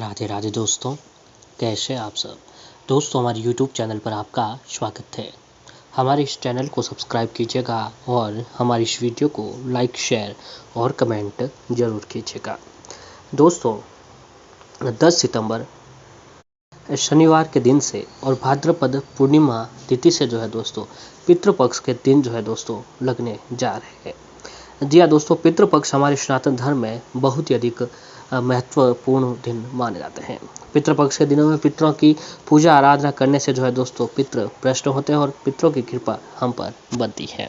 राधे राधे दोस्तों, कैसे आप सब। दोस्तों, हमारे YouTube चैनल पर आपका स्वागत है। हमारे इस चैनल को सब्सक्राइब कीजिएगा और हमारी इस वीडियो को लाइक, शेयर और कमेंट ज़रूर कीजिएगा। दोस्तों, 10 सितंबर शनिवार के दिन से और भाद्रपद पूर्णिमा तिथि से जो है दोस्तों, पितृपक्ष के दिन जो है दोस्तों लगने जा रहे हैं। जी हाँ दोस्तों, पितृपक्ष हमारे सनातन धर्म में बहुत ही अधिक महत्वपूर्ण दिन माने जाते हैं। पितृपक्ष के दिनों में पितरों की पूजा आराधना करने से जो है दोस्तों पितृ प्रसन्न होते हैं और पितरों की कृपा हम पर बनती है।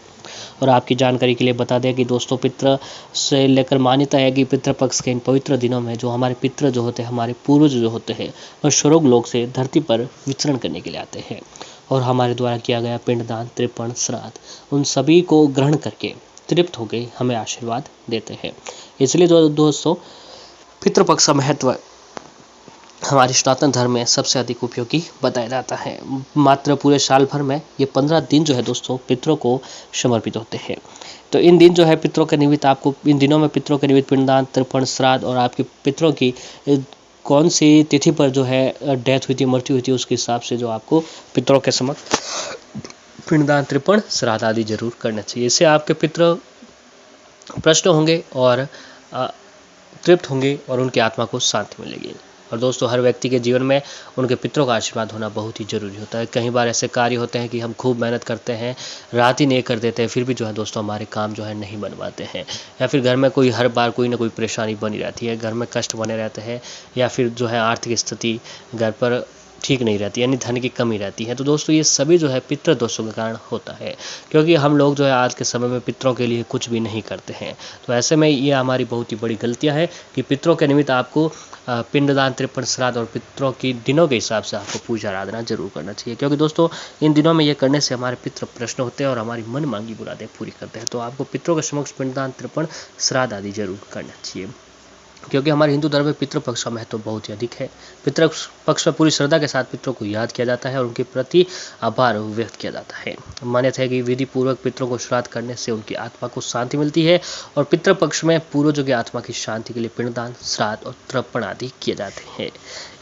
और आपकी जानकारी के लिए बता दें कि दोस्तों, पितृ से लेकर मान्यता है कि पितृपक्ष के इन पवित्र दिनों में जो हमारे पितृ जो होते हैं, हमारे पूर्वज जो होते हैं, वह स्वर्ग लोक से धरती पर विचरण करने के लिए आते हैं और हमारे द्वारा किया गया पिंडदान, तर्पण, श्राद्ध उन सभी को ग्रहण करके तृप्त हो गए हमें आशीर्वाद देते हैं। इसलिए जो दोस्तों, पितृपक्ष का महत्व हमारे सनातन धर्म में सबसे अधिक उपयोगी बताया जाता है। मात्र पूरे साल भर में ये 15 दिन जो है दोस्तों पितरों को समर्पित होते हैं। तो इन दिन जो है पितरों के निमित्त आपको इन दिनों में पितरों के निमित्त पिंडदान, तर्पण, श्राद्ध और आपके पितरों की कौन सी तिथि पर जो है डेथ हुई थी, मृत्यु हुई थी, उसके हिसाब से जो आपको पितरों के समक्ष पिंडदान, तर्पण, श्राद्ध आदि जरूर करना चाहिए। इससे आपके पितृ प्रसन्न होंगे और तृप्त होंगे और उनकी आत्मा को शांति मिलेगी। और दोस्तों, हर व्यक्ति के जीवन में उनके पितरों का आशीर्वाद होना बहुत ही ज़रूरी होता है। कई बार ऐसे कार्य होते हैं कि हम खूब मेहनत करते हैं, रात ही नहीं कर देते हैं, फिर भी जो है दोस्तों हमारे काम जो है नहीं बन पाते हैं, या फिर घर में कोई हर बार कोई ना कोई परेशानी बनी रहती है, घर में कष्ट बने रहते हैं, या फिर जो है आर्थिक स्थिति घर पर ठीक नहीं रहती, यानी धन की कमी रहती है। तो दोस्तों, ये सभी जो है पितृ दोषों के कारण होता है, क्योंकि हम लोग जो है आज के समय में पितरों के लिए कुछ भी नहीं करते हैं। तो ऐसे में ये हमारी बहुत ही बड़ी गलतियां है कि पितरों के निमित्त आपको पिंडदान, तर्पण, श्राद्ध और पितरों की दिनों के हिसाब से आपको पूजा आराधना जरूर करना चाहिए, क्योंकि दोस्तों इन दिनों में ये करने से हमारे पितृ प्रसन्न होते हैं और हमारी मन मांगी मुरादें पूरी करते हैं। तो आपको पितरों के समक्ष पिंडदान, तर्पण, श्राद्ध आदि जरूर करना चाहिए, क्योंकि हमारे हिंदू धर्म में पितृपक्ष का महत्व बहुत ही अधिक है। पितृपक्ष में पूरी श्रद्धा के साथ पितरों को याद किया जाता है और उनके प्रति आभार व्यक्त किया जाता है। मान्यता है कि विधि पूर्वक पितरों को श्राद्ध करने से उनकी आत्मा को शांति मिलती है और पितृपक्ष में पूर्वजों की आत्मा की शांति के लिए पिंडदान, श्राद्ध और तर्पण आदि किए जाते हैं।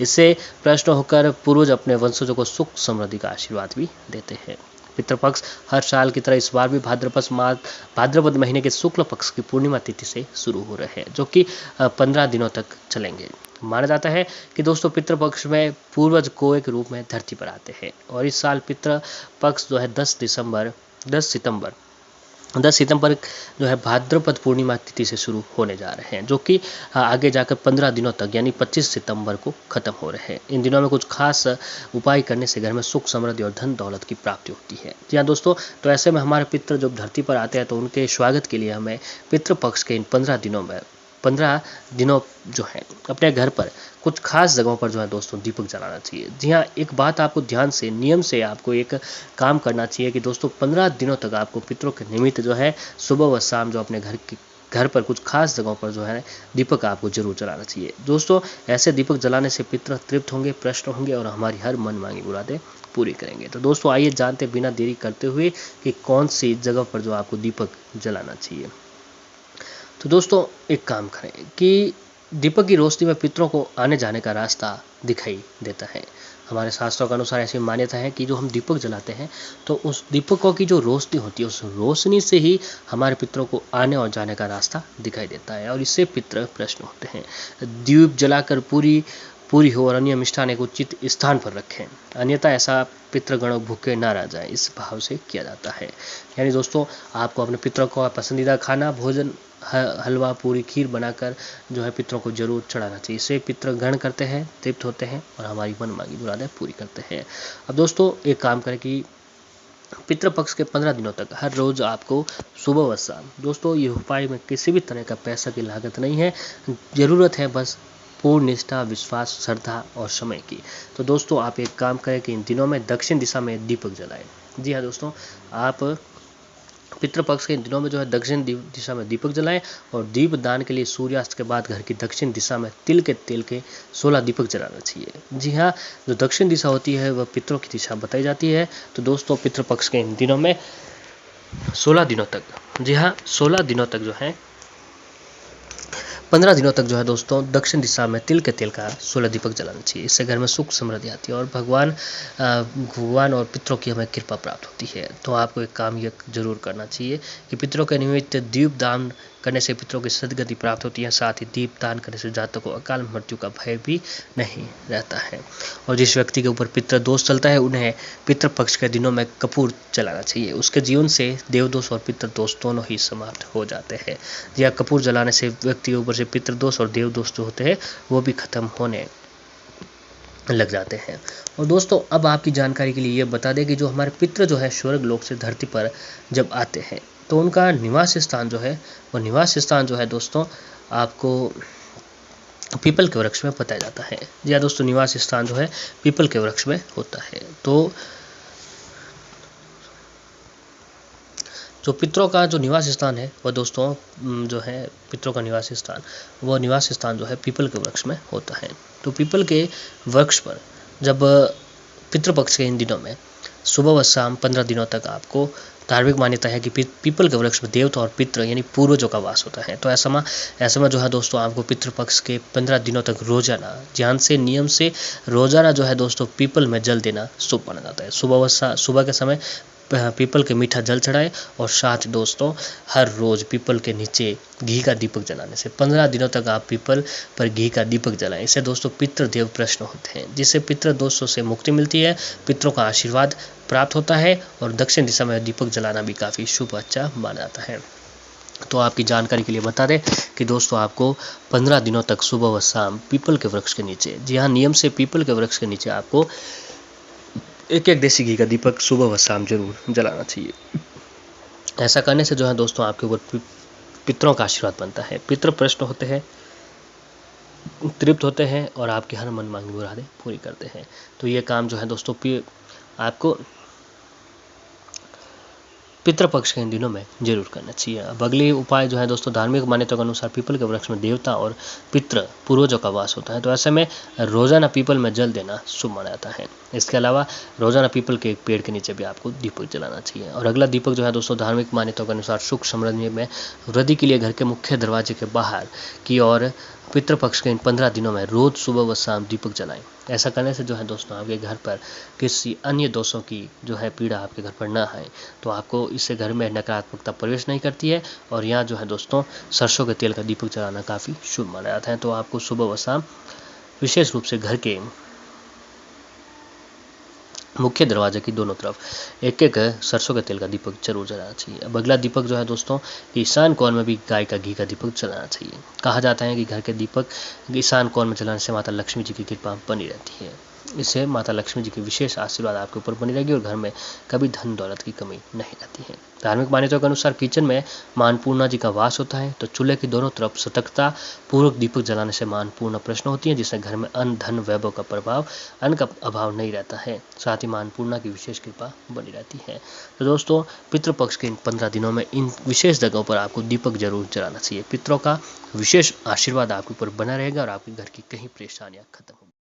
इससे प्रसन्न होकर पूर्वज अपने वंशजों को सुख समृद्धि का आशीर्वाद भी देते हैं। पितृपक्ष हर साल की तरह इस बार भी भाद्रपद महीने के शुक्ल पक्ष की पूर्णिमा तिथि से शुरू हो रहे हैं, जो कि 15 दिनों तक चलेंगे। माना जाता है कि दोस्तों पितृपक्ष में पूर्वज कोए के रूप में धरती पर आते हैं और इस साल पितृपक्ष जो है 10 सितंबर जो है भाद्रपद पूर्णिमा तिथि से शुरू होने जा रहे हैं, जो कि आगे जाकर 15 दिनों तक यानी 25 सितंबर को खत्म हो रहे हैं। इन दिनों में कुछ खास उपाय करने से घर में सुख, समृद्धि और धन दौलत की प्राप्ति होती है। जी हाँ दोस्तों, तो ऐसे में हमारे पितृ जब धरती पर आते हैं तो उनके स्वागत के लिए हमें पितृपक्ष के इन 15 दिनों जो है अपने घर पर कुछ खास जगहों पर जो है दोस्तों दीपक जलाना चाहिए। जी हाँ, एक बात आपको ध्यान से नियम से आपको एक काम करना चाहिए कि दोस्तों 15 दिनों तक आपको पितरों के निमित्त जो है सुबह व शाम जो अपने घर पर कुछ खास जगहों पर जो है दीपक आपको जरूर जलाना चाहिए। दोस्तों, ऐसे दीपक जलाने से पितृ तृप्त होंगे, प्रसन्न होंगे और हमारी हर मन मांगी मुरादें पूरी करेंगे। तो दोस्तों, आइए जानते बिना देरी करते हुए कि कौन सी जगह पर जो आपको दीपक जलाना चाहिए। तो दोस्तों, एक काम करें कि दीपक की रोशनी में पितरों को आने जाने का रास्ता दिखाई देता है। हमारे शास्त्रों के अनुसार ऐसी मान्यता है कि जो हम दीपक जलाते हैं तो उस दीपकों की जो रोशनी होती है, उस रोशनी से ही हमारे पितरों को आने और जाने का रास्ता दिखाई देता है और इससे पितृ प्रसन्न होते हैं। दीप जलाकर पूरी हो और अन्य मिष्ठान एक उचित स्थान पर रखें, अन्यथा ऐसा पितृगण भूखे ना रह जाए, इस भाव से किया जाता है। यानी दोस्तों, आपको अपने पितरों को पसंदीदा खाना, भोजन, हलवा, पूरी, खीर बनाकर जो है पितरों को जरूर चढ़ाना चाहिए। इससे पितृ ग्रहण करते हैं, तृप्त होते हैं और हमारी मन मांगी मुरादें पूरी करते हैं। अब दोस्तों, एक काम करें कि पितृपक्ष के 15 दिनों तक हर रोज आपको सुबह व शाम, दोस्तों ये उपाय में किसी भी तरह का पैसा की लागत नहीं है, जरूरत है बस पूर्ण निष्ठा, विश्वास, श्रद्धा और समय की। तो दोस्तों, आप एक काम करें कि इन दिनों में दक्षिण दिशा में दीपक जलाएं। जी हाँ दोस्तों, आप पितृपक्ष के इन दिनों में जो है दक्षिण दिशा में दीपक जलाएं और दीप दान के लिए सूर्यास्त के बाद घर की दक्षिण दिशा में तिल के 16 दीपक जलाना चाहिए। जी हाँ, जो दक्षिण दिशा होती है वह पितरों की दिशा बताई जाती है। तो दोस्तों, पितृपक्ष के इन दिनों में 16 दिनों तक, जी हाँ 16 दिनों तक जो है 15 दिनों तक जो है दोस्तों दक्षिण दिशा में तिल के तेल का 16 दीपक जलाना चाहिए। इससे घर में सुख समृद्धि आती है और भगवान और पितरों की हमें कृपा प्राप्त होती है। तो आपको एक काम ये जरूर करना चाहिए कि पितरों के निमित्त दीप दान करने से पितरों की सदगति प्राप्त होती है। साथ ही दीप दान करने से जातकों को अकाल मृत्यु का भय भी नहीं रहता है। और जिस व्यक्ति के ऊपर पितृ दोष चलता है उन्हें पितृपक्ष के दिनों में कपूर जलाना चाहिए। उसके जीवन से देवदोष और पितृ दोष दोनों ही समाप्त हो जाते हैं। या कपूर जलाने से व्यक्ति के ऊपर से पितृ दोष और देवदोष जो होते हैं वो भी खत्म होने लग जाते हैं। और दोस्तों अब आपकी जानकारी के लिए ये बता दें कि जो हमारे पितृ जो है स्वर्ग लोक से धरती पर जब आते हैं तो उनका निवास स्थान जो है वो निवास स्थान जो है दोस्तों आपको पीपल के वृक्ष में बताया जाता है। या दोस्तों निवास स्थान जो है पीपल के वृक्ष में होता है। तो जो पितरों का जो निवास स्थान है वह दोस्तों जो है पितरों का निवास स्थान वो निवास स्थान जो है पीपल के वृक्ष में होता है। तो पीपल के वृक्ष पर जब पितृपक्ष के इन दिनों में सुबह व शाम 15 दिनों तक आपको धार्मिक मान्यता है कि पीपल के वृक्ष में देवता और पितृ यानी पूर्वजों का वास होता है। तो ऐसा में जो है दोस्तों आपको पितृपक्ष के 15 दिनों तक रोजाना ध्यान से नियम से रोजाना जो है दोस्तों पीपल में जल देना शुभ माना जाता है। सुबह के समय पीपल के मीठा जल चढ़ाए और साथ दोस्तों हर रोज पीपल के नीचे घी का दीपक जलाने से 15 दिनों तक आप पीपल पर घी का दीपक जलाएं। इससे दोस्तों पितृदेव प्रसन्न होते हैं जिससे पितृ दोषों से मुक्ति मिलती है, पितरों का आशीर्वाद प्राप्त होता है और दक्षिण दिशा में दीपक जलाना भी काफ़ी शुभ अच्छा माना जाता है। तो आपकी जानकारी के लिए बता दें कि दोस्तों आपको 15 दिनों तक सुबह व शाम पीपल के वृक्ष के नीचे, जी हाँ नियम से पीपल के वृक्ष के नीचे आपको एक देसी घी का दीपक सुबह व शाम जरूर जलाना चाहिए। ऐसा करने से जो है दोस्तों आपके ऊपर पितरों का आशीर्वाद बनता है, पितृ प्रसन्न होते हैं, तृप्त होते हैं और आपकी हर मन मांगी मुरादें पूरी करते हैं। तो ये काम जो है दोस्तों आपको पितृपक्ष के इन दिनों में जरूर करना चाहिए। अब अगली उपाय जो है दोस्तों धार्मिक मान्यता के अनुसार पीपल के वृक्ष में देवता और पितृ पूर्वजों का वास होता है। तो ऐसे में रोजाना पीपल में जल देना शुभ माना जाता है। इसके अलावा रोजाना पीपल के एक पेड़ के नीचे भी आपको दीपक जलाना चाहिए। और अगला दीपक जो है दोस्तों धार्मिक मान्यताओं के अनुसार सुख समृद्धि में वृद्धि के लिए घर के मुख्य दरवाजे के बाहर की ओर पितृपक्ष के इन 15 दिनों में रोज सुबह व शाम दीपक जलाएं। ऐसा करने से जो है दोस्तों आपके घर पर किसी अन्य दोषों की जो है पीड़ा आपके घर पर ना आए। तो आपको इससे घर में नकारात्मकता प्रवेश नहीं करती है। और यहाँ जो है दोस्तों सरसों के तेल का दीपक जलाना काफ़ी शुभ माना जाता है। तो आपको सुबह व शाम विशेष रूप से घर के मुख्य दरवाजे की दोनों तरफ एक सरसों के तेल का दीपक जरूर जलाना चाहिए। अब अगला दीपक जो है दोस्तों ईशान कोण में भी गाय का घी का दीपक जलाना चाहिए। कहा जाता है कि घर के दीपक ईशान कोण में जलाने से माता लक्ष्मी जी की कृपा बनी रहती है। इससे माता लक्ष्मी जी की विशेष आशीर्वाद आपके ऊपर बनी रहेगी और घर में कभी धन दौलत की कमी नहीं रहती है। धार्मिक मान्यताओं के अनुसार किचन में मां अन्नपूर्णा जी का वास होता है। तो चूल्हे की दोनों तरफ सतर्कता पूर्वक दीपक जलाने से मां अन्नपूर्णा प्रश्न होती है जिससे घर में अन्न धन वैभव का प्रभाव अन्न का अभाव नहीं रहता है। साथ ही मां अन्नपूर्णा की विशेष कृपा बनी रहती है। तो दोस्तों पितृपक्ष के इन 15 दिनों में इन विशेष जगहों पर आपको दीपक जरूर जलाना चाहिए। पितरों का विशेष आशीर्वाद आपके ऊपर बना रहेगा और आपके घर की कहीं परेशानियां खत्म होंगी।